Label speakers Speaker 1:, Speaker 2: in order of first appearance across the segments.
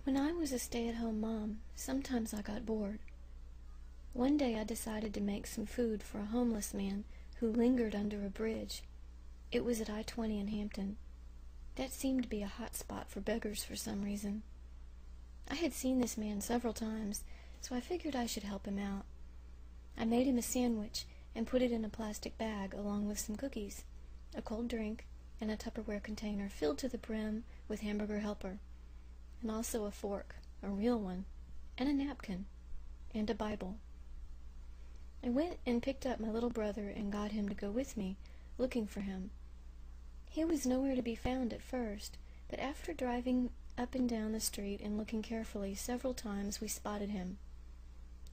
Speaker 1: When I was a stay-at-home mom, sometimes I got bored. One day I decided to make some food for a homeless man who lingered under a bridge. It was at I-20 in Hampton. That seemed to be a hot spot for beggars for some reason. I had seen this man several times, so I figured I should help him out. I made him a sandwich and put it in a plastic bag along with some cookies, a cold drink, and a Tupperware container filled to the brim with hamburger helper, and also a fork, a real one, and a napkin, and a Bible. I went and picked up my little brother and got him to go with me, looking for him. He was nowhere to be found at first, but after driving up and down the street and looking carefully several times, we spotted him.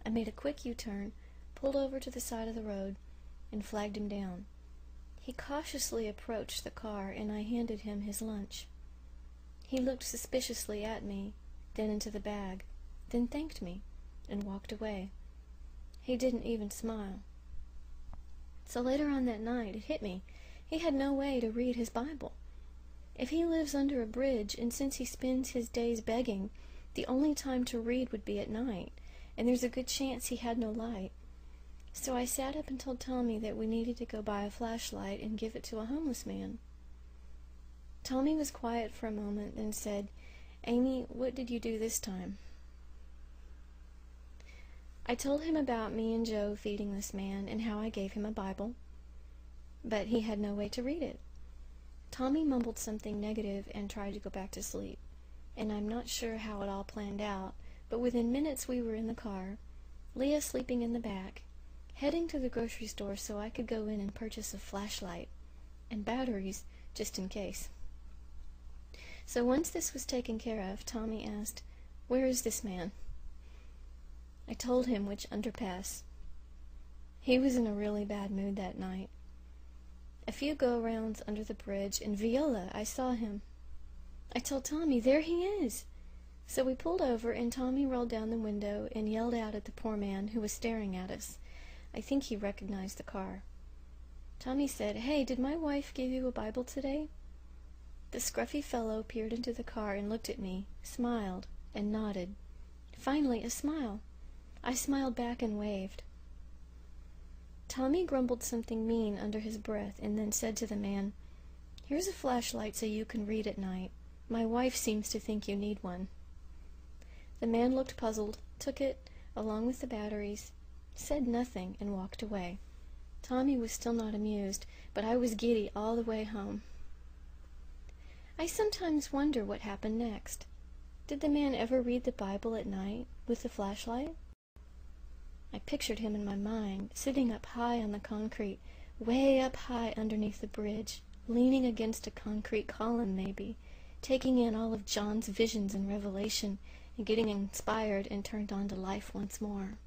Speaker 1: I made a quick U-turn, pulled over to the side of the road, and flagged him down. He cautiously approached the car, and I handed him his lunch. He looked suspiciously at me, then into the bag, then thanked me, and walked away. He didn't even smile. So later on that night, it hit me. He had no way to read his Bible. If he lives under a bridge, and since he spends his days begging, the only time to read would be at night, and there's a good chance he had no light. So I sat up and told Tommy that we needed to go buy a flashlight and give it to a homeless man. Tommy was quiet for a moment, then said, "Amy, what did you do this time?" I told him about me and Joe feeding this man and how I gave him a Bible, but he had no way to read it. Tommy mumbled something negative and tried to go back to sleep, and I'm not sure how it all planned out, but within minutes we were in the car, Leah sleeping in the back, heading to the grocery store so I could go in and purchase a flashlight and batteries just in case. So once this was taken care of, Tommy asked, "Where is this man?" I told him which underpass. He was in a really bad mood that night. A few go-rounds under the bridge, and Viola, I saw him. I told Tommy, "There he is!" So we pulled over, and Tommy rolled down the window and yelled out at the poor man who was staring at us. I think he recognized the car. Tommy said, "Hey, did my wife give you a Bible today?" The scruffy fellow peered into the car and looked at me, smiled, and nodded. Finally, a smile. I smiled back and waved. Tommy grumbled something mean under his breath and then said to the man, "Here's a flashlight so you can read at night. My wife seems to think you need one." The man looked puzzled, took it, along with the batteries, said nothing, and walked away. Tommy was still not amused, but I was giddy all the way home. I sometimes wonder what happened next. Did the man ever read the Bible at night with the flashlight? I pictured him in my mind, sitting up high on the concrete, way up high underneath the bridge, leaning against a concrete column maybe, taking in all of John's visions and revelation, and getting inspired and turned on to life once more.